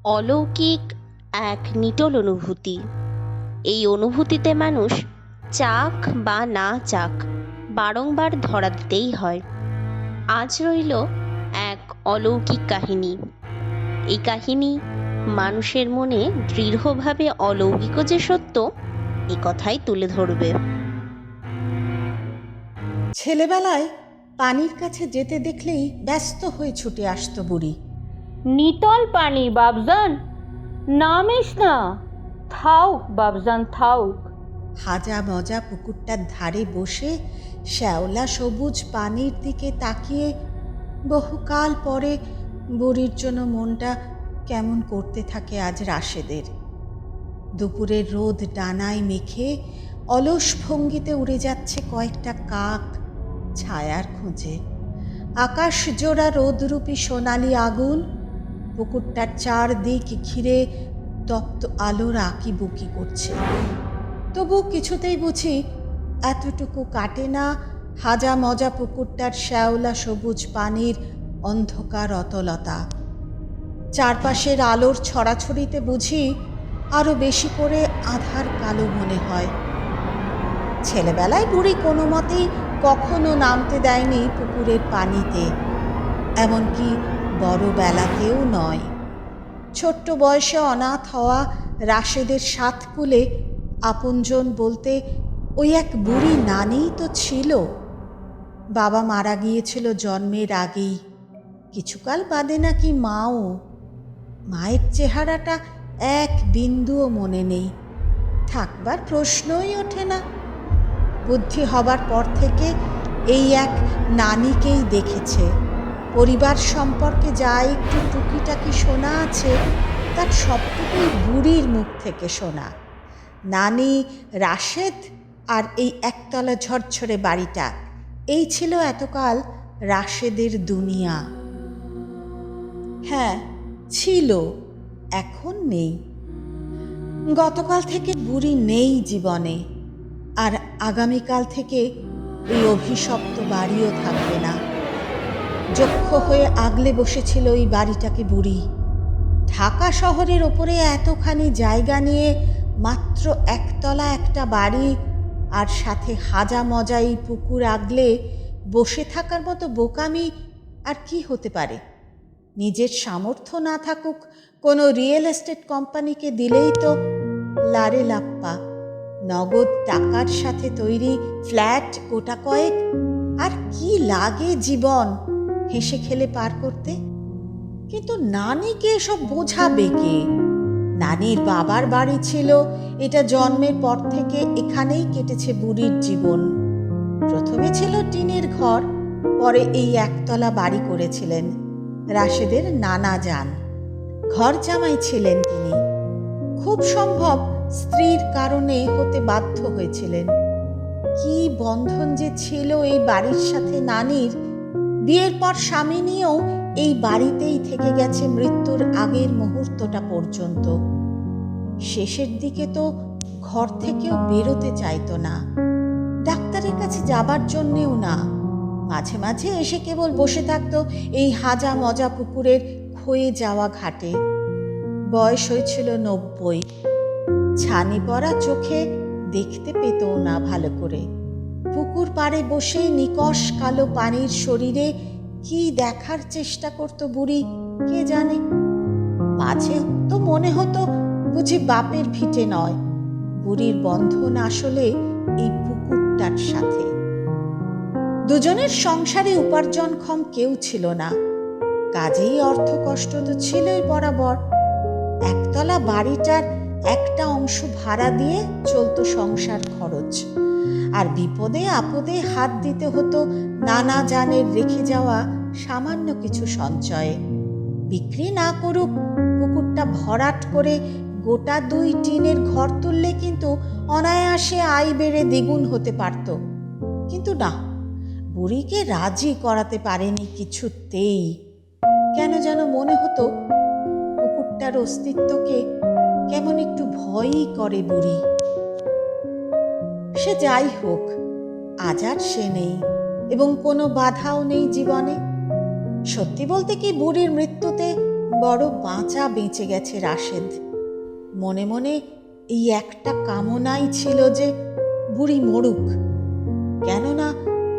অলৌকিক এক নিটোল অনুভূতি। এই অনুভূতিতে মানুষ চাক বা না চাক বারংবার ধরা দিতেই হয়। আজ রইল এক অলৌকিক কাহিনী। এই কাহিনী মানুষের মনে দৃঢ়ভাবে অলৌকিক যে সত্য এ কথাই তুলে ধরবে। ছেলেবেলায় পানির কাছে যেতে দেখলেই ব্যস্ত হয়ে ছুটে আসতো বুড়ি। নিতল পানি বাবজান, নামিস না, থাউক বাবজান থাউক। হাজা মজা পুকুরটার ধারে বসে শ্যাওলা সবুজ পানির দিকে তাকিয়ে বহুকাল পরে বুড়ির জন্য মনটা কেমন করতে থাকে আজ রাশেদের। দুপুরের রোদ ডানায় মেখে অলস ভঙ্গিতে উড়ে যাচ্ছে কয়েকটা কাক ছায়ার খোঁজে। আকাশ জোড়া রোদরূপী সোনালি আগুন পুকুরটার চারদিক ঘিরে তপ্ত আলোর আঁকিবুকি করছে। তবু কিছুতেই বুঝি এতটুকু কাটে না হাজা মজা পুকুরটার শ্যাওলা সবুজ পানির অন্ধকার অতলতা। চারপাশের আলোর ছড়াছড়িতে বুঝি আরো বেশি করে আধার কালো মনে হয়। ছেলেবেলায় বুড়ি কোনো মতেই কখনো নামতে দেয়নি পুকুরের পানিতে, এমনকি বড় বেলাতেও নয়। ছোট্ট বয়সে অনাথ হওয়া রাশেদের সাতকুলে আপনজন বলতে ওই এক বুড়ি নানিই তো ছিল। বাবা মারা গিয়েছিল জন্মের আগেই, কিছুকাল বাদে নাকি মাও। মায়ের চেহারাটা এক বিন্দুও মনে নেই, থাকবার প্রশ্নই ওঠে না। বুদ্ধি হবার পর থেকে এই এক নানিকেই দেখেছে। পরিবার সম্পর্কে যা একটু টুকিটাকি শোনা আছে তার সবটুকুই বুড়ির মুখ থেকে শোনা। নানি, রাশেদ আর এই একতলা ঝরঝরে বাড়িটা, এই ছিল এতকাল রাশেদের দুনিয়া। হ্যাঁ ছিল, এখন নেই। গতকাল থেকে বুড়ি নেই জীবনে, আর আগামীকাল থেকে এই অভিশপ্ত বাড়িও থাকবে না। যক্ষ হয়ে আগলে বসেছিল এই বাড়িটাকে বুড়ি। ঢাকা শহরের ওপরে এতখানি জায়গা নিয়ে মাত্র একতলা একটা বাড়ি, আর সাথে হাজা মজা এই পুকুর আগলে বসে থাকার মতো বোকামি আর কি হতে পারে? নিজের সামর্থ্য না থাকুক কোনো রিয়েল এস্টেট কোম্পানিকে দিলেই তো লারে লাপ্পা, নগদ টাকার সাথে তৈরি ফ্ল্যাট গোটা কয়েক। আর কি লাগে জীবন হেসে খেলে পার করতে? কিন্তু নানিকে এসব বোঝাবে কে? নানির বাবার বাড়ি ছিল, এটা জন্মের পর থেকে এখানেই কেটেছে বুড়ির জীবন। প্রথমে ছিল টিনের ঘর, পরে এই একতলা বাড়ি করেছিলেন রাশেদের নানা যান। ঘর জামাই ছিলেন তিনি, খুব সম্ভব স্ত্রীর কারণে হতে বাধ্য হয়েছিলেন। কি বন্ধন যে ছিল এই বাড়ির সাথে নানির! বিয়ের পর স্বামী নিয়েও এই বাড়িতেই থেকে গেছে মৃত্যুর আগের মুহূর্তটা পর্যন্ত। শেষের দিকে তো ঘর থেকেও বেরোতে চাইতো না, ডাক্তারের কাছে যাবার জন্যেও না। মাঝে মাঝে এসে কেবল বসে থাকতো এই হাজা মজা পুকুরের ক্ষয়ে যাওয়া ঘাটে। বয়স হয়েছিল 90, ছানি পড়া চোখে দেখতে পেতও না ভালো করে। পুকুর পাড়ে বসে নিকষ কালো পানির শরীরে কি দেখার চেষ্টা করত বুড়ি কে জানে। মাঝে তো মনে হতো বুঝি বাপের ভিটে নয়, বুড়ির বন্ধন আসলে এই পুকুরটার সাথে। দুজনের সংসারে উপার্জনক্ষম কেউ ছিল না, কাজেই অর্থ কষ্ট তো ছিলই বরাবর। একতলা বাড়িটার একটা অংশ ভাড়া দিয়ে চলতো সংসার খরচ, আর বিপদে আপদে হাত দিতে হতো নানা জানের রেখে যাওয়া সামান্য কিছু সঞ্চয়ে। বিক্রি না করুক, পুকুরটা ভরাট করে গোটা 2 টিনের ঘর তুললে কিন্তু অনায়াসে আয় বেড়ে দ্বিগুণ হতে পারত। কিন্তু না, বুড়িকে রাজি করাতে পারেনি কিছুতেই। কেন যেন মনে হতো পুকুরটার অস্তিত্বকে কেমন একটু ভয়ই করে বুড়ি। সে যাই হোক, আজ আর সে নেই এবং কোনো বাধাও নেই জীবনে। সত্যি বলতে কি, বুড়ির মৃত্যুতে বড় বাঁচা বেঁচে গেছে রাশেদ। মনে মনে এই একটা কামনাই ছিল যে বুড়ি মরুক, কেননা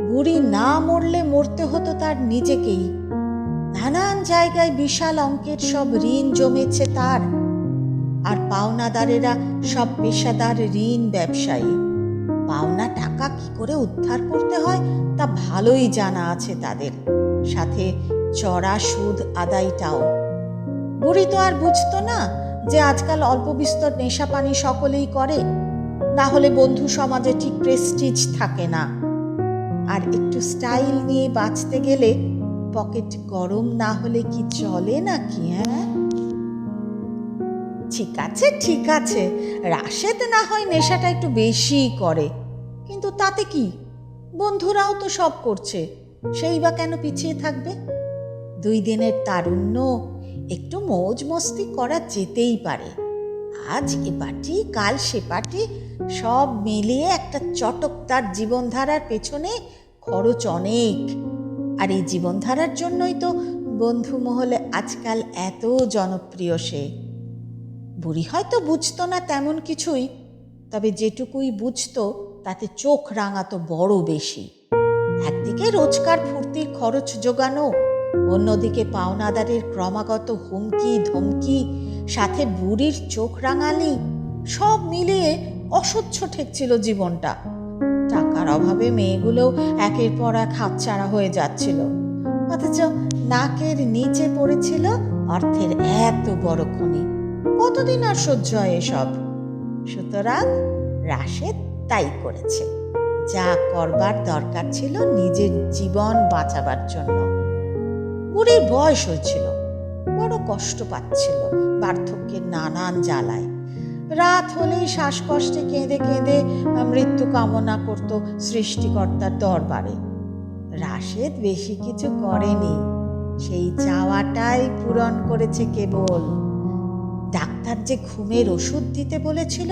বুড়ি না মরলে মরতে হতো তার নিজেকেই। নানান জায়গায় বিশাল অঙ্কের সব ঋণ জমেছে তার, আর পাওনাদারেরা সব পেশাদার ঋণ ব্যবসায়ী। পাওনা টাকা কি করে উদ্ধার করতে হয় তা ভালোই জানা আছে তাদের, সাথে চড়া সুদ আদায়টাও। বুড়ি তো আর বুঝতো না যে আজকাল অল্প বিস্তর নেশা পানি সকলেই করে, না হলে বন্ধু সমাজে ঠিক প্রেস্টিজ থাকে না। আর একটু স্টাইল নিয়ে বাঁচতে গেলে পকেট গরম না হলে কি চলে নাকি? হ্যাঁ, ঠিক আছে, রাশেদ না হয় নেশাটা একটু বেশিই করে, কিন্তু তাতে কি, বন্ধুরাও তো সব করছে, সেই বা কেন পিছিয়ে থাকবে? 2 দিনের তারুণ্য, একটু মৌজ মস্তি করা যেতেই পারে। আজ এ পার্টি কাল সে পার্টি, সব মিলিয়ে একটা চটকদার জীবনধারার পেছনে খরচ অনেক। আর এই জীবনধারার জন্যই তো বন্ধু মহলে আজকাল এত জনপ্রিয় সে। বুড়ি হয়তো বুঝতো না তেমন কিছুই, তবে যেটুকুই বুঝতো তাতে চোখ রাঙাতো বড় বেশি। একদিকে রোজকার ফুর্তির খরচ জোগানো, অন্যদিকে পাওনাদারের ক্রমাগত হুমকি ধমকি, সাথে বুড়ির চোখ রাঙালি, সব মিলিয়ে অসহ্য ঠেকছিল জীবনটা। টাকার অভাবে মেয়েগুলোও একের পর এক হাতছাড়া হয়ে যাচ্ছিল, অথচ নাকের নিচে পড়েছিল অর্থের এত বড় খনি। কতদিন আর সহ্য হয় এসব? সুতরাং রাশেদ তাই করেছে, যা করবার দরকার ছিল নিজের জীবন বাঁচাবার জন্য। বুড়ির বয়স হয়েছিল, বড় কষ্ট পাচ্ছিল বার্ধক্যের নানান জ্বালায়। রাত হলেই শ্বাসকষ্টে কেঁদে কেঁদে মৃত্যু কামনা করত সৃষ্টিকর্তার দরবারে। রাশেদ বেশি কিছু করেনি, সেই চাওয়াটাই পূরণ করেছে কেবল। ডাক্তার যে ঘুমের ওষুধ দিতে বলেছিল,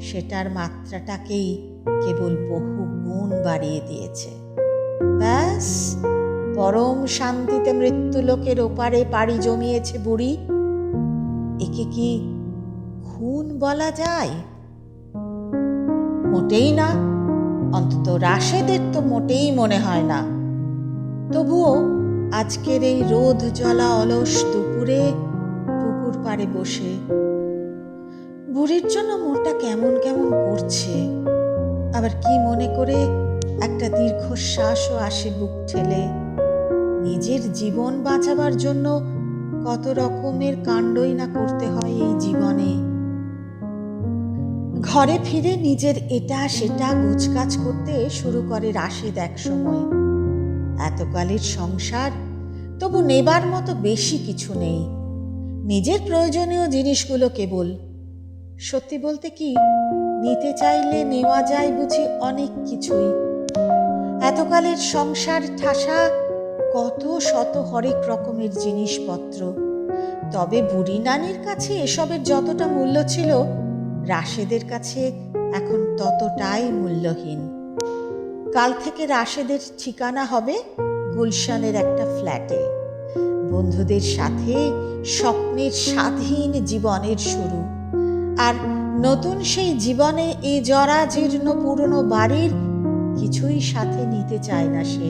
সেটার মাত্রাটাকেই কেবল বহু গুণ বাড়িয়ে দিয়েছে। ব্যাস, পরম শান্তিতে মৃত্যুলোকের ওপারে পাড়ি জমিয়েছে বুড়ি। একে কি খুন বলা যায়? মোটেই না, অন্তত রাশেদের তো মোটেই মনে হয় না। তবুও আজকের এই রোদ জ্বলা অলস দুপুরে পুকুর পাড়ে বসে বুড়ির জন্য মনটা কেমন কেমন করছে। আবার কি মনে করে একটা দীর্ঘশ্বাসও আসে বুক ঠেলে। নিজের জীবন বাঁচাবার জন্য কত রকমের কাণ্ডই না করতে হয় এই জীবনে। ঘরে ফিরে নিজের এটা সেটা গোছগাছ করতে শুরু করে রাশেদ এক সময়। এতকালের সংসার, তবু নেবার মতো বেশি কিছু নেই, নিজের প্রয়োজনীয় জিনিসগুলো কেবল। সত্যি বলতে কি, নিতে চাইলে নেওয়া যায় বুঝি অনেক কিছুই। এতকালের সংসার ঠাসা কত শত হরেক রকমের জিনিসপত্র। তবে বুড়ি নানির কাছে এসবের যতটা মূল্য ছিল, রাশেদের কাছে এখন ততটাই মূল্যহীন। কাল থেকে রাশেদের ঠিকানা হবে গুলশানের একটা ফ্ল্যাটে। বন্ধুদের সাথে স্বপ্নের স্বাধীন জীবনের শুরু। আর নতুন সেই জীবনে এই জরাজীর্ণ পুরনো বাড়ির কিছুই সাথে নিতে চায় না সে।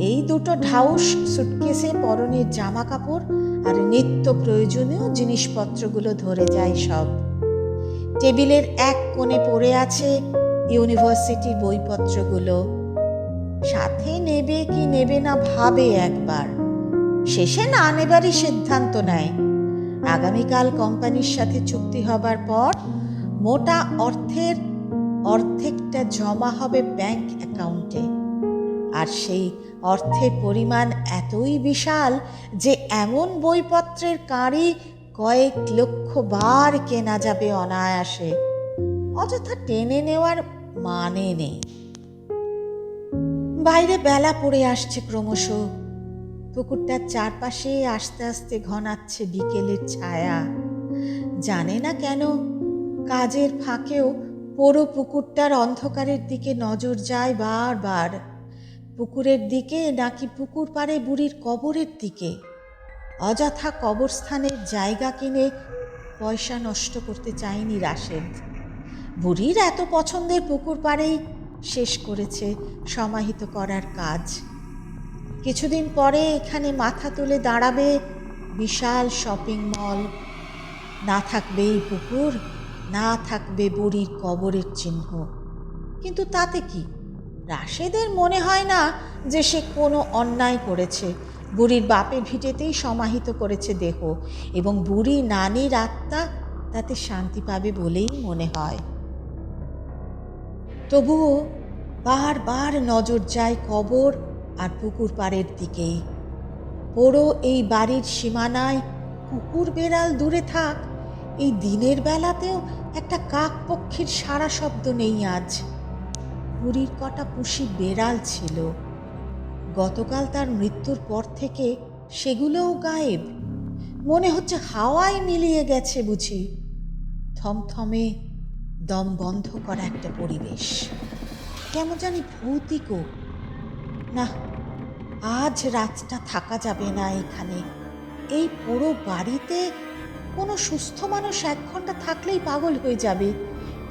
এই দুটো ঢাউস সুটকেসে পরনের জামা কাপড় আর নিত্য প্রয়োজনীয় জিনিসপত্রগুলো ধরে যায় সব। টেবিলের এক কোণে পড়ে আছে ইউনিভার্সিটির বইপত্রগুলো। সাথে নেবে কি নেবে না ভাবে একবার, শেষে না নেবারই সিদ্ধান্ত নেয়। আগামীকাল কোম্পানির সাথে চুক্তি হবার পর মোটা অর্থের অর্ধেকটা জমা হবে ব্যাংক অ্যাকাউন্টে। আর সেই অর্থের পরিমাণ এতই বিশাল যে এমন বইপত্রের কাঁড়ি কয়েক লক্ষ বার কেনা যাবে অনায়াসে। অযথা টেনে নেওয়ার মানে নেই। বাইরে বেলা পড়ে আসছে ক্রমশ। পুকুরটার চারপাশে আস্তে আস্তে ঘনাচ্ছে বিকেলের ছায়া। জানে না কেন কাজের ফাঁকেও পুরো পুকুরটার অন্ধকারের দিকে নজর যায় বারবার। পুকুরের দিকে নাকি পুকুর পাড়ে বুড়ির কবরের দিকে? অযথা কবরস্থানের জায়গা কিনে পয়সা নষ্ট করতে চায়নি রাশেদ। বুড়ির এত পছন্দের পুকুর পাড়েই শেষ করেছে সমাহিত করার কাজ। কিছুদিন পরে এখানে মাথা তুলে দাঁড়াবে বিশাল শপিং মল। না থাকবে এই পুকুর, না থাকবে বুড়ির কবরের চিহ্ন। কিন্তু তাতে কি? রাশেদের মনে হয় না যে সে কোনো অন্যায় করেছে। বুড়ির বাপের ভিটেতেই সমাহিত করেছে দেহ, এবং বুড়ি নানির আত্মা তাতে শান্তি পাবে বলেই মনে হয়। তবুও বারবার নজর যায় কবর আর পুকুর পাড়ের দিকেই। পুরো এই বাড়ির সীমানায় কুকুর বেড়াল দূরে থাক, এই দিনের বেলাতেও একটা কাক পক্ষীর সারা শব্দ নেই আজ। বুড়ির কটা পুষি বেড়াল ছিল, গতকাল তার মৃত্যুর পর থেকে সেগুলোও গায়েব। মনে হচ্ছে হাওয়ায় মিলিয়ে গেছে বুঝি। থমথমে দম বন্ধ করা একটা পরিবেশ, কেমন জানি ভৌতিকও। না, আজ রাতটা থাকা যাবে না এখানে। এই পুরো বাড়িতে কোনো সুস্থ মানুষ 1 ঘন্টা থাকলেই পাগল হয়ে যাবে।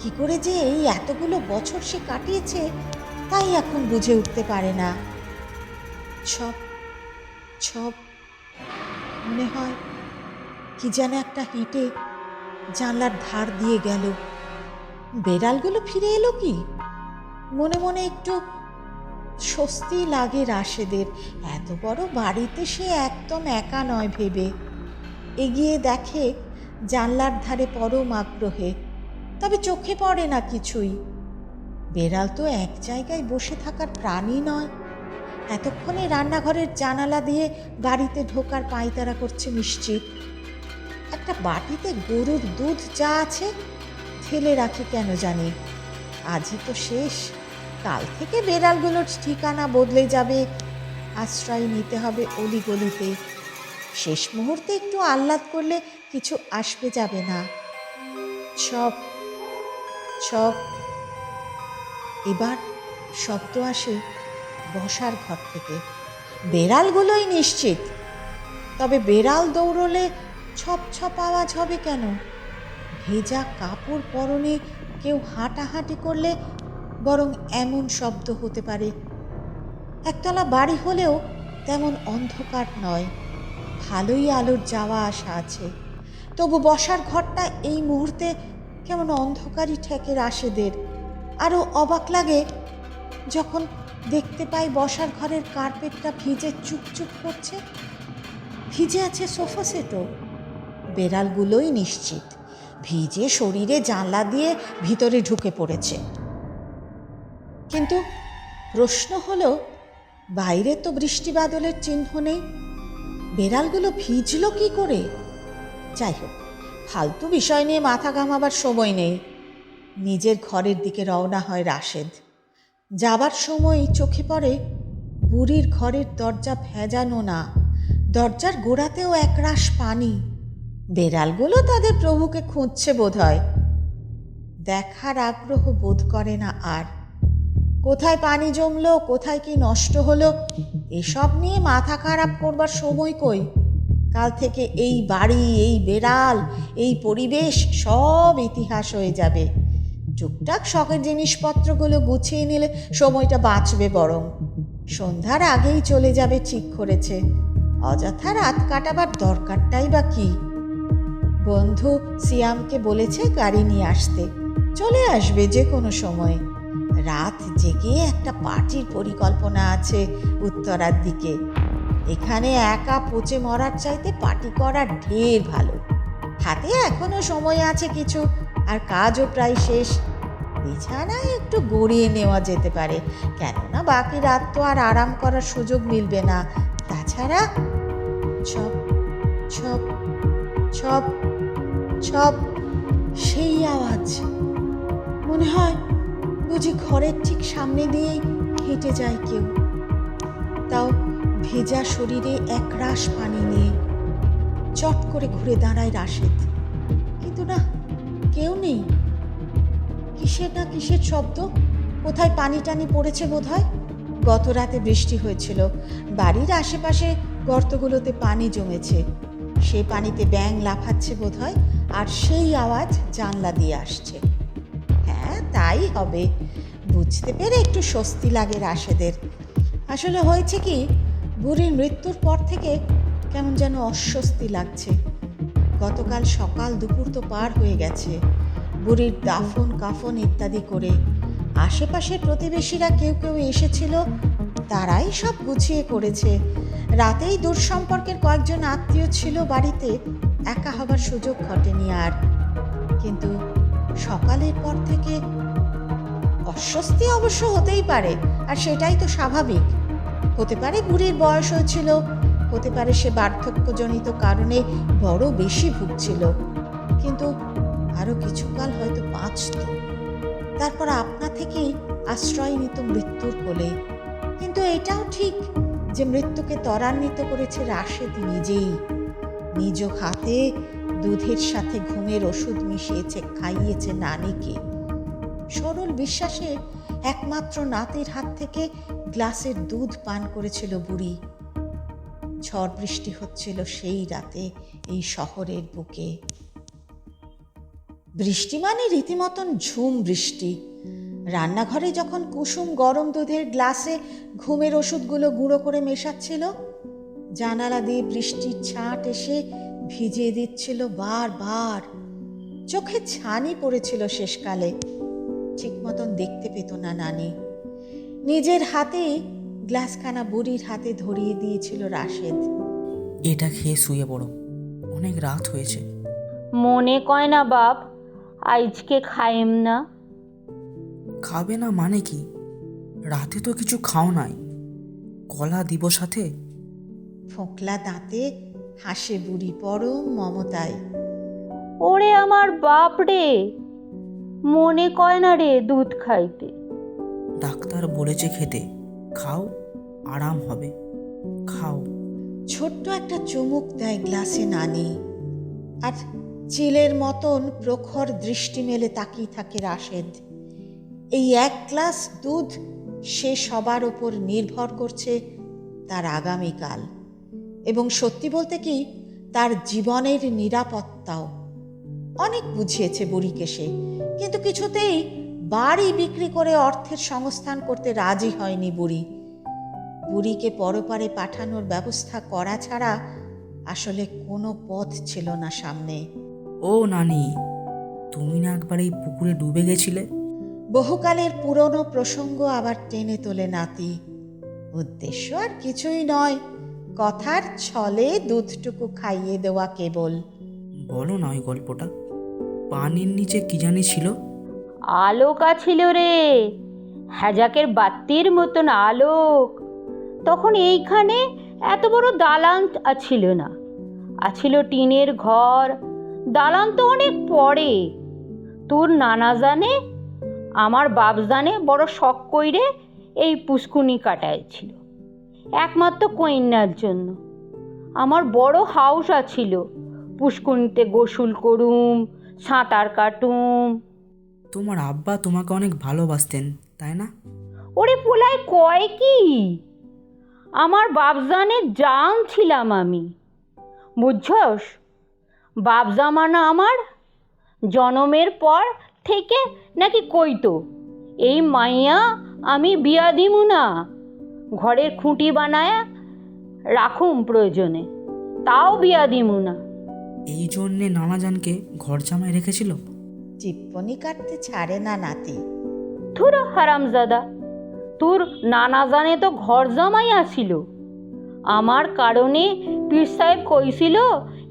কি করে যে এই এতগুলো বছর সে কাটিয়েছে তাই এখন বুঝে উঠতে পারে না। ছপ ছপ মনে হয় কি যেন একটা হেঁটে জানলার ধার দিয়ে গেল। বেড়ালগুলো ফিরে এলো কি? মনে মনে একটু স্বস্তি লাগে রাশেদের। এত বড় বাড়িতে সে একদম একা নয় ভেবে এগিয়ে দেখে জানলার ধারে পরম আগ্রহে, তবে চোখে পড়ে না কিছুই। বেড়াল তো এক জায়গায় বসে থাকার প্রাণী নয়। এতক্ষণে রান্নাঘরের জানালা দিয়ে বাড়িতে ঢোকার পায়তারা করছে নিশ্চিত। একটা বাটিতে গরুর দুধ যা আছে ঢেলে রাখি কেন জানি। আজই তো শেষ, কাল থেকে বেড়ালগুলোর ঠিকানা বদলে যাবে, আশ্রয় নিতে হবে অলিগলিতে। শেষ মুহূর্তে একটু আহ্লাদ করলে কিছু আসবে যাবে না। ছপ ছপ। এবার শব্দ আসে বসার ঘর থেকে। বেড়ালগুলোই নিশ্চিত, তবে বেড়াল দৌড়লে ছপ ছপ আওয়াজ হবে কেন? ভেজা কাপড় পরনে কেউ হাঁটাহাঁটি করলে বরং এমন শব্দ হতে পারে। একতলা বাড়ি হলেও তেমন অন্ধকার নয়, ভালোই আলোর যাওয়া আসা আছে। তবু বসার ঘরটা এই মুহূর্তে কেমন অন্ধকারই ঠেকে রাশেদের। আরও অবাক লাগে যখন দেখতে পাই বসার ঘরের কার্পেটটা ভিজে চুপচুপ করছে। ভিজে আছে সোফা সেটও। বেড়ালগুলোই নিশ্চিত ভিজে শরীরে জানলা দিয়ে ভিতরে ঢুকে পড়েছে। কিন্তু প্রশ্ন হলো, বাইরে তো বৃষ্টি বাদলের চিহ্ন নেই, বেড়ালগুলো ভিজলো কি করে? যাই হোক, ফালতু বিষয় নিয়ে মাথা ঘামাবার সময় নেই। নিজের ঘরের দিকে রওনা হয় রাশেদ। যাবার সময় চোখে পড়ে বুড়ির ঘরের দরজা ভেজানো না, দরজার গোড়াতেও একরাশ পানি। বেড়ালগুলো তাদের প্রভুকে খুঁজছে বোধহয়। দেখার আগ্রহ বোধ করে না আর। কোথায় পানি জমলো, কোথায় কি নষ্ট হলো, এসব নিয়ে মাথা খারাপ করবার সময় কই। কাল থেকে এই বাড়ি, এই বেড়াল, এই পরিবেশ সব ইতিহাস হয়ে যাবে। টুকটাক শখের জিনিসপত্রগুলো গুছিয়ে নিলে সময়টা বাঁচবে বরং। সন্ধ্যার আগেই চলে যাবে ঠিক করেছে। অযথা রাত কাটাবার দরকারটাই বা কি? বন্ধু সিয়ামকে বলেছে গাড়ি নিয়ে আসতে, চলে আসবে যে কোনো সময়। রাত জেগে একটা পার্টির পরিকল্পনা আছে উত্তরার দিকে। এখানে একা পচে মরার চাইতে পার্টি করা ঢের ভালো। হাতে এখনো সময় আছে কিছু, আর কাজও প্রায় শেষ। বিছানায় একটু গড়িয়ে নেওয়া যেতে পারে, কেননা বাকি রাত তো আর আরাম করার সুযোগ মিলবে না। তাছাড়া ছপ ছপ ছপ ছপ, সেই আওয়াজ মনে হয় বুঝি ঘরের ঠিক সামনে দিয়েই হেঁটে যায় কেউ, তাও ভেজা শরীরে একরাশ পানি নিয়ে। চট করে ঘুরে দাঁড়ায় রাশেদ, কিন্তু না, কেউ নেই। কিসের না কিসের শব্দ, কোথায় পানি টানি পড়েছে বোধহয়। গত রাতে বৃষ্টি হয়েছিল, বাড়ির আশেপাশে গর্তগুলোতে পানি জমেছে, সে পানিতে ব্যাঙ লাফাচ্ছে বোধহয়, আর সেই আওয়াজ জানলা দিয়ে আসছে। হ্যাঁ, তাই হবে। বুঝতে পেরে একটু স্বস্তি লাগে রাশেদের। আসলে হয়েছে কি, বুড়ির মৃত্যুর পর থেকে কেমন যেন অস্বস্তি লাগছে। গতকাল সকাল দুপুর তো পার হয়ে গেছে, বুড়ির দাফন কাফন ইত্যাদি করে। আশেপাশের প্রতিবেশীরা কেউ কেউ এসেছিল, তারাই সব গুছিয়ে করেছে। রাতেই দূর সম্পর্কের কয়েকজন আত্মীয় ছিল বাড়িতে, একা হবার সুযোগ ঘটেনি আর। কিন্তু সকালের পর থেকে অস্বস্তি অবশ্য হতেই পারে, আর সেটাই তো স্বাভাবিক। হতে পারে বুড়ির বয়স হয়েছিল, হতে পারে সে বার্ধক্যজনিত কারণে বড় বেশি ভুগছিল, কিন্তু আরও কিছুকাল হয়তো বাঁচত, তারপর আপনা থেকেই আশ্রয় নিত মৃত্যুর কোলে। কিন্তু এটাও ঠিক যে মৃত্যুকে ত্বরান্বিত করেছে রাশেদ নিজেই। নিজ হাতে দুধের সাথে ঘুমের ওষুধ মিশিয়েছে, খাইয়েছে নানিকে। সরল বিশ্বাসে একমাত্র নাতির হাত থেকে গ্লাসের দুধ পান করেছিল বুড়ি। ঝড় বৃষ্টি হচ্ছিল সেই রাতে এই শহরের বুকে। বৃষ্টি মানে রীতিমতন ঝুম বৃষ্টি। রান্নাঘরে যখন কুসুম গরম দুধের গ্লাসে ঘুমের ওষুধগুলো গুঁড়ো করে মেশাচ্ছিল, জানালা দিয়ে বৃষ্টির ছাঁট এসে ভিজিয়ে দিচ্ছিল বারবার। চোখে ছানি পড়েছিল শেষকালে, ঠিক মতন দেখতে পেত না নানি। নিজের হাতেই গ্লাসখানা বুড়ির হাতে ধরিয়ে দিয়েছিল রাশেদ। এটা খেয়ে শুয়ে পড়ো, অনেক রাত হয়েছে। মনে কয় না বাপ, আজকে খাইম না। খাবে না মানে কি? রাতে তো কিছু খাও নাই। কলা দিব সাথে? ফোকলা দাঁতে হাসে বুড়ি পরম মমতায়। ওরে আমার বাপ রে, মনে কয় না রে দুধ খাইতে। ডাক্তার বলেছে খেতে, খাও, আরাম হবে, খাও। ছোট্ট একটা চুমুক দেয় গ্লাসে নানি, আর চিলের মতন প্রখর দৃষ্টি মেলে তাকিয়ে থাকে রাশেদ। এই এক গ্লাস দুধ সে সবার ওপর নির্ভর করছে তার আগামীকাল, এবং সত্যি বলতে কি, তার জীবনের নিরাপত্তাও। অনেক বুঝিয়েছে বুড়িকে সে, কিন্তু কিছুতেই বাড়ি বিক্রি করে অর্থের সংস্থান করতে রাজি হয়নি বুড়ি। বুড়িকে পরপারে পাঠানোর ব্যবস্থা করা ছাড়া আসলে কোনো পথ ছিল না সামনে। ও নানি, তুমি না একবার এই পুকুরে ডুবে গেছিলে? বহুকালের পুরনো প্রসঙ্গ আবার টেনে তোলে নাতি। উদ্দেশ্য আর কিছুই নয়, কথার ছলে দুধটুকু খাইয়ে দেওয়া কেবল। বলো না ওই গল্পটা। পানির নিচে কি জানি ছিল? আলোক আছিল রে, হ্যাজাকের বাতির মতন আলোক। তখন এইখানে এত বড় দালান আছিল না, আছিল টিনের ঘর। দালান তো অনেক পরে। তোর নানা জানে, আমার বাপ জানে বড় শখ কইরে এই পুষ্কুনি কাটাইছিল, একমাত্র কন্যার জন্য। আমার বড় হাউস আছিল, পুষ্কুনিতে গোসল করুম, সাঁতার কাটুম। তোমার আব্বা তোমাকে অনেক ভালোবাসতেন, তাই না? ওরে পোলায় কয় কি, আমার বাপজানের জান ছিলাম আমি, বুঝছস? বাপ জামানা আমার জনমের পর থেকে নাকি কইতো, এই মাইয়া আমি বিয়া দিমু না, ঘরের খুঁটি বানায়া রাখুম প্রয়োজনে, তাও বিয়া দিমু না। এই জন্যে নানাজানকে ঘর জামাই রেখেছিল? টিপ্পনি কাটতে ছাড়ে না নাতি। থুর হারামজাদা, তোর নানা জানে তো ঘর জামাই আসিল। আমার কারণে পীর সাহেব কইছিল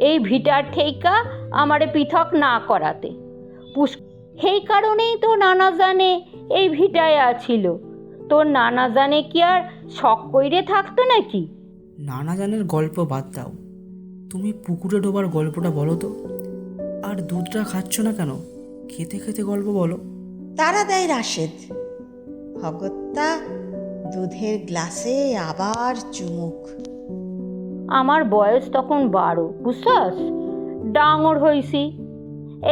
এই ভিটার ঠেকা আমারে পৃথক না করাতে। সেই কারণেই তো নানা জানে এই ভিটায় আছিল। তোর নানা জানে কি আর শখ কইরে থাকতো নাকি? নানাজানের গল্প বাদ দাও, তুমি পুকুরে ডোবার গল্পটা বলো তো। আর দুধটা খাচ্ছ না কেন? খেতে খেতে গল্প বলো। তারা দেয় রাশেদ। ভগত্যা দুধের গ্লাসে আবার চুমুক। আমার বয়স তখন 12, বুঝছস? ডাঙর হইছি,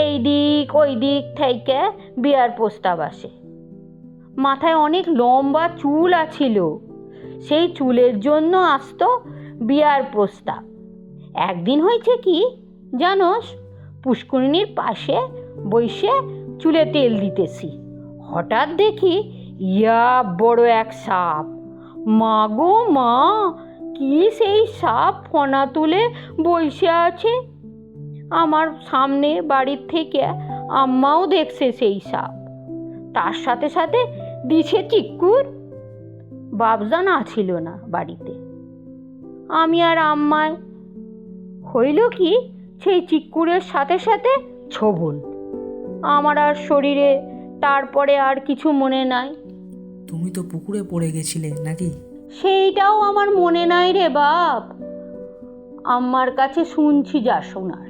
এই দিক ওই দিক থেকে বিয়ার প্রস্তাব আসে। মাথায় অনেক লম্বা চুল আছিল, সেই চুলের জন্য আসতো বিয়ার প্রস্তাব। একদিন হয়েছে কি জানোস, পুষ্করিণীর পাশে বসে চুলে তেল দিতেছি, হঠাৎ দেখি ইয়া বড় এক সাপ। মা গো মা, কি সেই সাপ ফনা তুলে বসে আছে। আমার সামনে বাড়ির থেকে আম্মাও দেখছে সেই সাপ, তার সাথে সাথে দিছে চিক্কুর। বাবজান আছিল না বাড়িতে, আমি আর আম্মায় হইল কি সেই চিক্কুরের সাথে সাথে ছোবল। আমার আর শরীরে তারপরে আর কিছু মনে নাই। তুমি তো পুকুরে পড়ে গেছিলে নাকি? সেইটাও আমার মনে নাই রে বাপ। আম্মার কাছে শুনছি যা শোনার।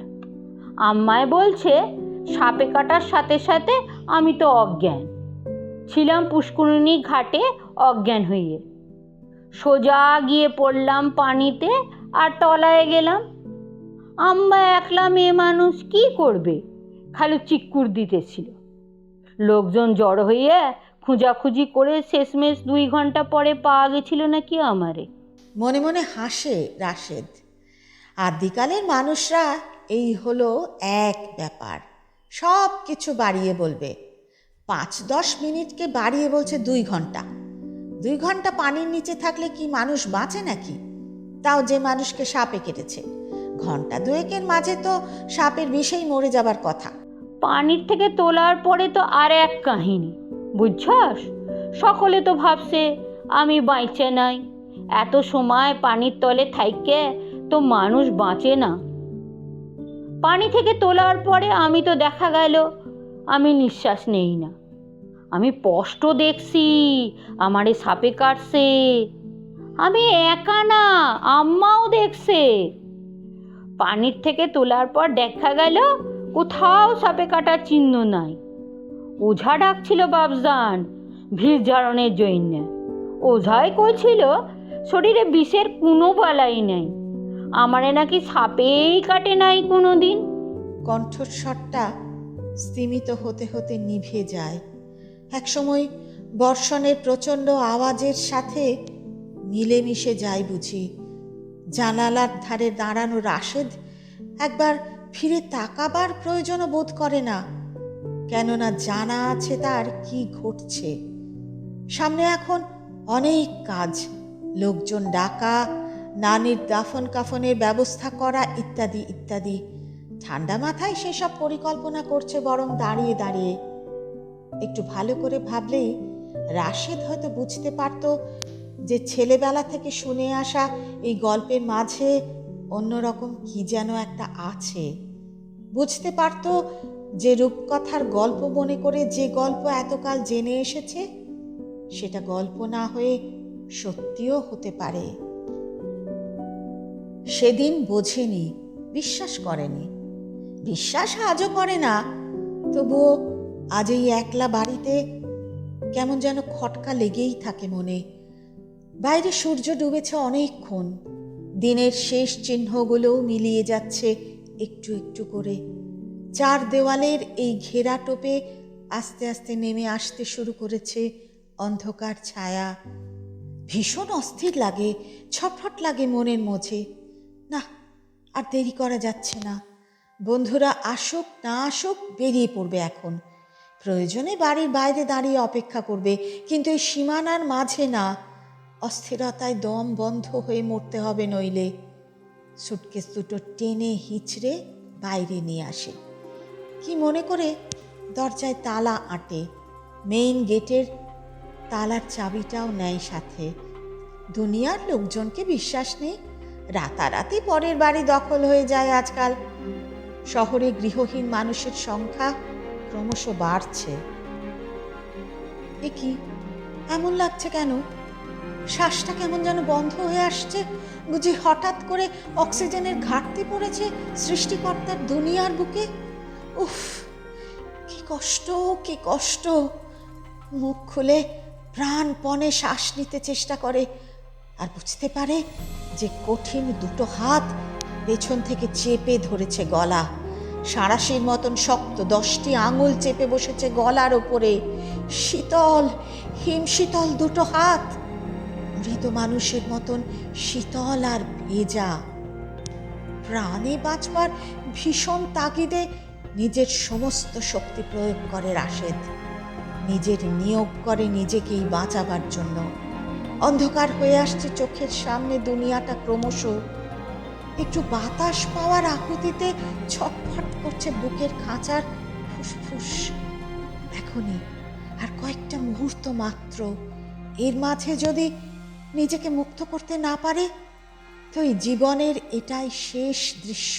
আম্মায় বলছে সাপে কাটার সাথে সাথে আমি তো অজ্ঞান ছিলাম, পুষ্করিণী ঘাটে অজ্ঞান হয়ে সোজা গিয়ে পড়লাম পানিতে আর তলায় গেলাম। আম্মা একলা মেয়ে মানুষ কি করবে, খালি চিক্কুর দিতেছিল। লোকজন জড়ো হইয়া খুঁজাখুঁজি করে শেষমেশ 2 ঘন্টা পরে পাওয়া গেছিল নাকি আমারে। মনে মনে হাসে রাশেদ। আদিকালের মানুষরা এই হলো এক ব্যাপার, সব কিছু বাড়িয়ে বলবে। 5-10 মিনিটকে বাড়িয়ে বলছে 2 ঘন্টা। 2 ঘন্টা পানির নিচে থাকলে কি মানুষ বাঁচে নাকি? তাও যে মানুষকে সাপে কেটেছে। ঘন্টা 2-এর মাঝে তো সাপের বিষেই মরে যাবার কথা। পানির থেকে তোলার পরে তো আর এক কাহিনী, বুঝছস। সকলে তো ভাবছে আমি বাঁচে নাই। এত সময় পানির তলে থাইকে তো মানুষ বাঁচে না। পানি থেকে তোলার পরে আমি তো দেখা গেল আমি নিঃশ্বাস নেই না। আমি স্পষ্ট দেখছি আমারে সাপে কাটছে। আমি একা না, আম্মাও দেখছে। পানির থেকে তোলার পর দেখা গেল কোথাও সাপে কাটার চিহ্ন নাই। ওঝা ডাকছিল বাবজান ভিড় ঝাড়নের জন্য। ওঝাই কইছিল শরীরে বিষের কোনো বালাই নেই, আমারে নাকি সাপেই কাটে নাই কোনো দিন। কণ্ঠস্বরটা স্তিমিত হতে হতে নিভে যায়। একসময় বর্ষণের প্রচণ্ড আওয়াজের সাথে মিলেমিশে যায় বুঝি। জানালার ধারে দাঁড়ানো রাশেদ একবার ফিরে তাকাবার প্রয়োজনও বোধ করে না, কেননা জানা আছে তার কি ঘটছে। সামনে এখন অনেক কাজ, লোকজন ডাকা, নানির দাফন কাফনের ব্যবস্থা করা ইত্যাদি ইত্যাদি। ঠান্ডা মাথায় সেসব পরিকল্পনা করছে বরং দাঁড়িয়ে দাঁড়িয়ে। একটু ভালো করে ভাবলেই রাশেদ হয়তো বুঝতে পারত যে ছেলেবেলা থেকে শুনে আসা এই গল্পের মাঝে অন্যরকম কি যেন একটা আছে। বুঝতে পারত যে রূপকথার গল্প মনে করে যে গল্প এতকাল জেনে এসেছে সেটা গল্প না হয়ে সত্যিও হতে পারে। সেদিন বোঝেনি, বিশ্বাস করেনি, বিশ্বাস আজও করে না। তবুও আজ এই একলা বাড়িতে কেমন যেন খটকা লেগেই থাকে মনে। বাইরে সূর্য ডুবেছে অনেকক্ষণ, দিনের শেষ চিহ্নগুলোও মিলিয়ে যাচ্ছে একটু একটু করে। 4 দেওয়ালের এই ঘেরা টোপে আস্তে আস্তে নেমে আসতে শুরু করেছে অন্ধকার ছায়া। ভীষণ অস্থির লাগে, ছটফট লাগে মনের মধ্যে। না, আর দেরি করা যাচ্ছে না। বন্ধুরা আসুক না আসুক বেরিয়ে পড়বে এখন। প্রয়োজনে বাড়ির বাইরে দাঁড়িয়ে অপেক্ষা করবে, কিন্তু এই সীমানার মাঝে না। অস্থিরতায় দম বন্ধ হয়ে মরতে হবে নইলে। সুটকেস দুটো টেনে হিঁচড়ে বাইরে নিয়ে আসে। কি মনে করে দরজায় তালা আঁটে, মেইন গেটের তালার চাবিটাও নেয় সাথে। দুনিয়ার লোকজনকে বিশ্বাস নেই, রাতারাতি পরের বাড়ি দখল হয়ে যায় আজকাল। শহরে গৃহহীন মানুষের সংখ্যা ক্রমশ বাড়ছে। এ কি এমন লাগছে কেন? শ্বাসটা কেমন যেন বন্ধ হয়ে আসছে। বুঝি হঠাৎ করে অক্সিজেনের ঘাটতি পড়েছে সৃষ্টিকর্তার দুনিয়ার বুকে? উফ, কি কষ্ট, কি কষ্ট। মুখ খুলে প্রাণপণে শ্বাস নিতে চেষ্টা করে, আর বুঝতে পারে যে কঠিন দুটো হাত পেছন থেকে চেপে ধরেছে গলা। সাঁড়াশির মতন শক্ত 10টি আঙুল চেপে বসেছে গলার ওপরে। শীতল, হিমশীতল দুটো হাত। মৃত মানুষের মতন শীতল আর ভেজা। প্রাণে বাঁচবার ভীষণ তাগিদে নিজের সমস্ত শক্তি প্রয়োগ করে রাশেদ। নিজের নিয়োগ করে নিজেকেই বাঁচাবার জন্য। অন্ধকার হয়ে আসছে চোখের সামনে দুনিয়াটা ক্রমশ। একটু বাতাস পাওয়ার আকুতিতে ছটফট করছে বুকের খাঁচার ফুসফুস। এখনই আর কয়েকটা মুহূর্ত মাত্র, এর মাঝে যদি নিজেকে মুক্ত করতে না পারে তো এই জীবনের এটাই শেষ দৃশ্য।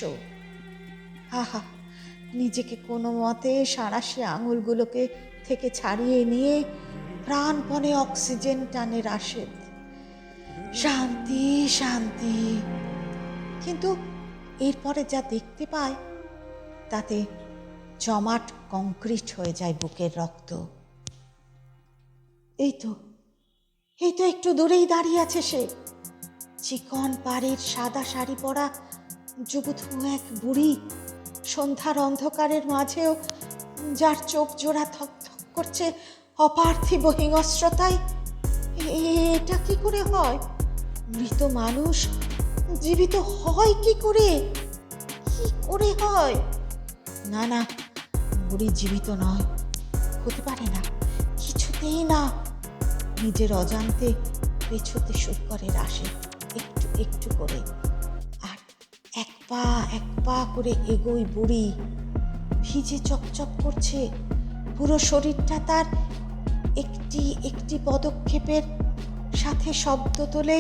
আহা, নিজেকে কোনো মতে সাঁড়াশি আঙুলগুলোকে থেকে ছাড়িয়ে নিয়ে প্রাণপণে অক্সিজেন টানে রাশেদ। শান্তি শান্তি। কিন্তু এরপরে যা দেখতে পায় তাতে জমাট কংক্রিট হয়ে যায় বুকের রক্ত। এই তো একটু দূরেই দাঁড়িয়ে আছে সে, চিকন পাড়ের সাদা শাড়ি পরা যুবতী এক বুড়ি, সন্ধ্যার অন্ধকারের মাঝেও যার চোখ জোড়া থক থক করছে অপার্থিব হিংস্রতায়। এটা কি করে হয়? মৃত মানুষ জীবিত হয় কি করে? কি করে হয়? না না, বুড়ি জীবিত নয়, হতে পারে না, কিছুতেই না। নিজের অজান্তে পেছোতে শুরু করে রাশেদ একটু একটু করে। আর এক পা করে এগোই বুড়ি। ভিজে চপচপ করছে পুরো শরীরটা তার। একটি একটি পদক্ষেপের সাথে শব্দ তোলে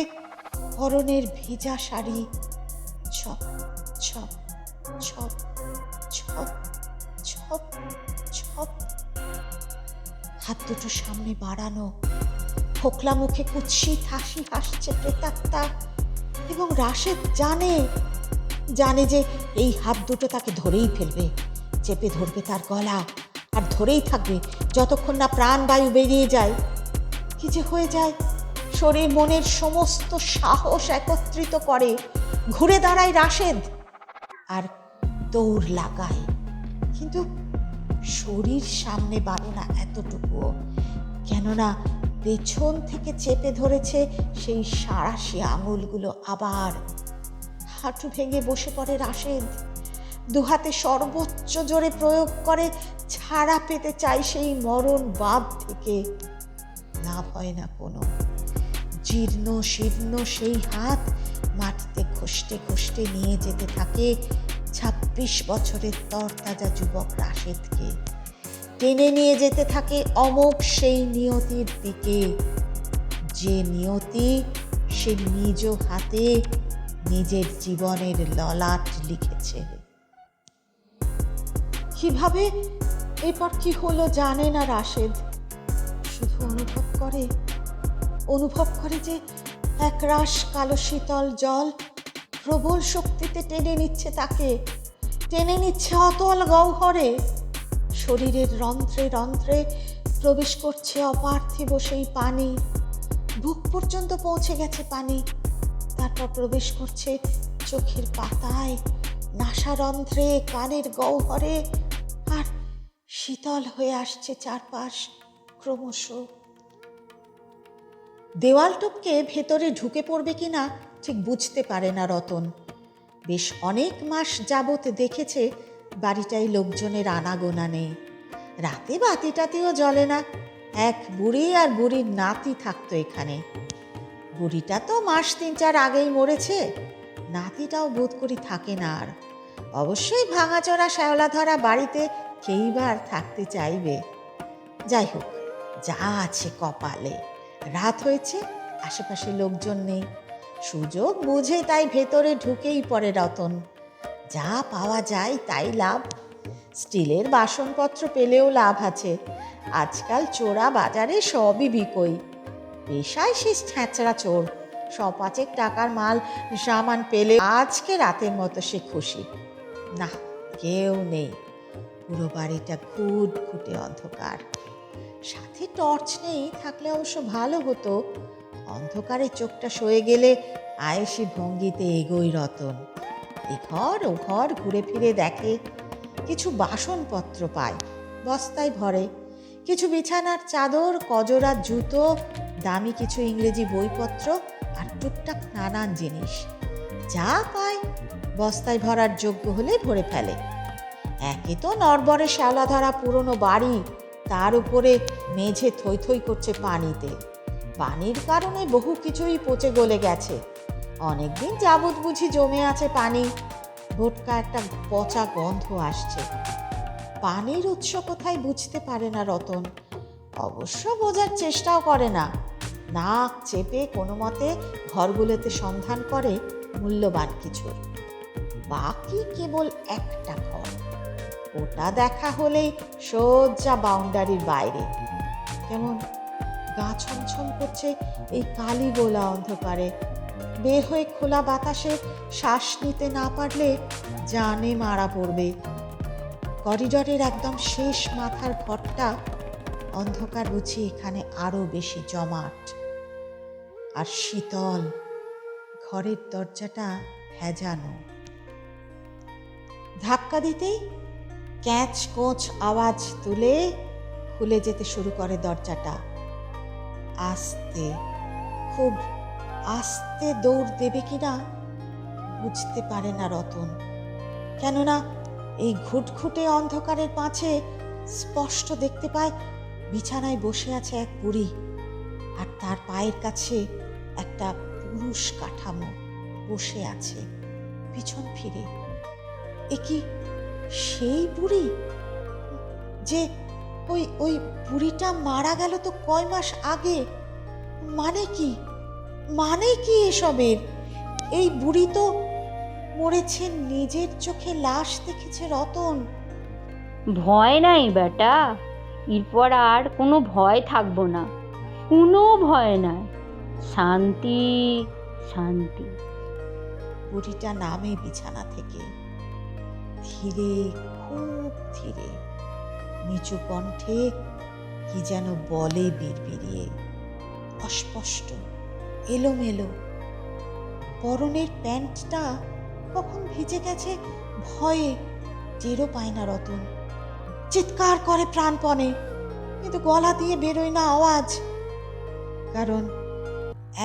পরনের ভেজা শাড়ি। ছপ ছপ ছপ ছপ ছপ ছপ। হাত দুটো সামনে বাড়ানো, ফোকলা মুখে কুৎসিত হাসি হাসছে প্রেতাত্মা। এবং রাশেদ জানে যে এই হাত দুটো তাকে ধরেই ফেলবে, চেপে ধরবে তার গলা, আর ধরেই থাকবে যতক্ষণ না প্রাণবায়ু বেরিয়ে যায়। কি যে হয়ে যায়, শরীর মনের সমস্ত সাহস একত্রিত করে ঘুরে দাঁড়ায় রাশেদ আর দৌড় লাগায়। কিন্তু শরীর সামনে বাড়ে না এতটুকুও, কেননা পেছন থেকে চেপে ধরেছে সেই সাঁড়াশি আঙুলগুলো। আবার হাঁটু ভেঙে বসে পড়ে রাশেদ, দুহাতে সর্বোচ্চ জোরে প্রয়োগ করে ছাড়া পেতে চাই সেই মরণ বাঁধ থেকে। লাভ হয় না কোনো। জীর্ণ শীর্ণ সেই হাত মাটিতে ঘষতে ঘষতে নিয়ে যেতে থাকে 26 বছরের তরতাজা যুবক রাশেদকে। টেনে নিয়ে যেতে থাকে অমোঘ সেই নিয়তির দিকে, যে নিয়তি সে নিজ হাতে নিজের জীবনের ললাট লিখেছে। কিভাবে এরপর কি হলো জানে না রাশেদ, শুধু অনুভব করে যে একরাশ কালো শীতল জল প্রবল শক্তিতে টেনে নিচ্ছে তাকে, টেনে নিচ্ছে অতল গহ্বরে। শরীরের রন্ধ্রে রন্ধ্রে প্রবেশ করছে অপার্থিব সেই পানি। বুক পর্যন্ত পৌঁছে গেছে পানি। তারপর প্রবেশ করছে চোখের পাতায়, নাসারন্ধ্রে, কানের গহ্বরে, আর শীতল হয়ে আসছে চারপাশ ক্রমশ। দেওয়াল টপকে ভেতরে ঢুকে পড়বে কিনা ঠিক বুঝতে পারে না রতন। বেশ অনেক মাস যাবৎ দেখেছে বাড়িটায় লোকজনের আনাগোনা নেই। রাতে বাতিটাতিও জ্বলে না। এক বুড়ি আর বুড়ির নাতি থাকতো এখানে। বুড়িটা তো মাস 3-4 আগেই মরেছে, নাতিটাও বোধ করি থাকে না আর। অবশ্যই ভাঙাচোরা শ্যাওলা ধরা বাড়িতে কেইবার থাকতে চাইবে। যাই হোক, যা আছে কপালে। রাত হয়েছে, আশেপাশে লোকজন নেই। সুযোগ বুঝে তাই ভেতরে ঢুকেই পড়ে রতন। যা পাওয়া যায় তাই লাভ। স্টিলের বাসনপত্র পেলেও লাভ আছে। আজকাল চোরা বাজারে সবই বিকোই। পেশায় সে ছ্যাঁচড়া চোর। 100-5 টাকার মাল সামান পেলে আজকে রাতের মতো সে খুশি। না, কেউ নেই। পুরো বাড়িটা ঘুটঘুটে অন্ধকার। সাথে টর্চ নেই, থাকলে অবশ্য ভালো হতো। অন্ধকারে চোখটা সয়ে গেলে আয়েসি ভঙ্গিতে এগোই রতন। এ ঘর ও ঘর ঘুরে ফিরে দেখে। কিছু বাসনপত্র পায়, বস্তায় ভরে। কিছু বিছানার চাদর, কজোড়া জুতো দামি কিছু ইংরেজি বইপত্র আর টুকটাক নানান জিনিস যা পায় বস্তায় ভরার যোগ্য হলে ভরে ফেলে। একে তো নড়বড়ে শ্যাওলা ধরা পুরনো বাড়ি, তার উপরে মেঝে থই থই করছে পানিতে। পানির কারণে বহু কিছুই পচে গলে গেছে, অনেকদিন যাবৎ বুঝি জমে আছে পানি। ভোটকা একটা পচা গন্ধ আসছে। পানির উৎস কোথায় বুঝতে পারে না রতন, অবশ্য বোঝার চেষ্টাও করে না। নাক চেপে কোনো মতে ঘরগুলোতে সন্ধান করে মূল্যবান কিছুর। বাকি কেবল একটা ঘর, ওটা দেখা হলেই সোজা বাউন্ডারির বাইরে। কেমন গা ছমছম করছে এই কালি গোলা অন্ধকারে। বের হয়ে খোলা বাতাসে শ্বাস নিতে না পারলে জানে মারা পড়বে। করিডরের একদম শেষ মাথার ঘরটা অন্ধকার বুঝি এখানে আরো বেশি জমাট আর শীতল। ঘরের দরজাটা ভেজানো। ধাক্কা দিতেই ক্যাঁচ কোঁচ আওয়াজ তুলে খুলে যেতে শুরু করে দরজাটা। আস্তে, খুব আস্তে দৌড় দেবে কিনা বুঝতে পারে না রতন, কেননা এই ঘুটঘুটে অন্ধকারের পাঁচে স্পষ্ট দেখতে পায় বিছানায় বসে আছে এক বুড়ি, আর তার পায়ের কাছে একটা পুরুষ কাঠামো বসে আছে পিছন ফিরে। এ কি সেই বুড়ি যে ওই ওই বুড়িটা মারা গেল তো কয় মাস আগে? মানে কি এসবের? এই বুড়ি তো মরেছে, নিজের চোখে লাশ দেখেছে রতন। ভয় নাই বেটা, এরপর আর কোনো ভয় থাকবো না, কোনো ভয় নাই, শান্তি শান্তি। বুড়িটা নামে বিছানা থেকে ধীরে, খুব ধীরে, নিচু কণ্ঠে কি যেন বলে বিড়বিড়িয়ে, অস্পষ্ট, এলোমেলো। পরনের প্যান্টটা কখন ভিজে গেছে ভয়ে টেরও পায় না রতন। চিৎকার করে প্রাণপণে, কিন্তু গলা দিয়ে বেরোয় না আওয়াজ, কারণ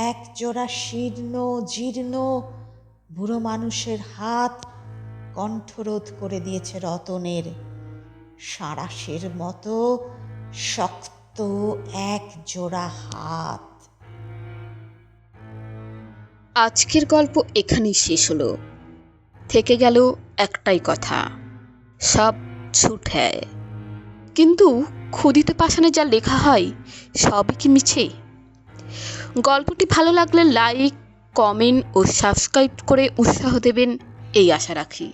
এক জোড়া শীর্ণ জীর্ণ বুড়ো মানুষের হাত কণ্ঠরোধ করে দিয়েছে রতনের। সাঁড়াশের মতো শক্ত এক জোড়া হাত। আজকের গল্প এখানেই শেষ হলো। থেকে গেল একটাই কথা, সব ঝুট হ্যায়। কিন্তু খুদিতে পাষাণে যা লেখা হয় সবই কি মিছে? গল্পটি ভালো লাগলে লাইক, কমেন্ট ও সাবস্ক্রাইব করে উৎসাহ দেবেন এই আশা রাখি।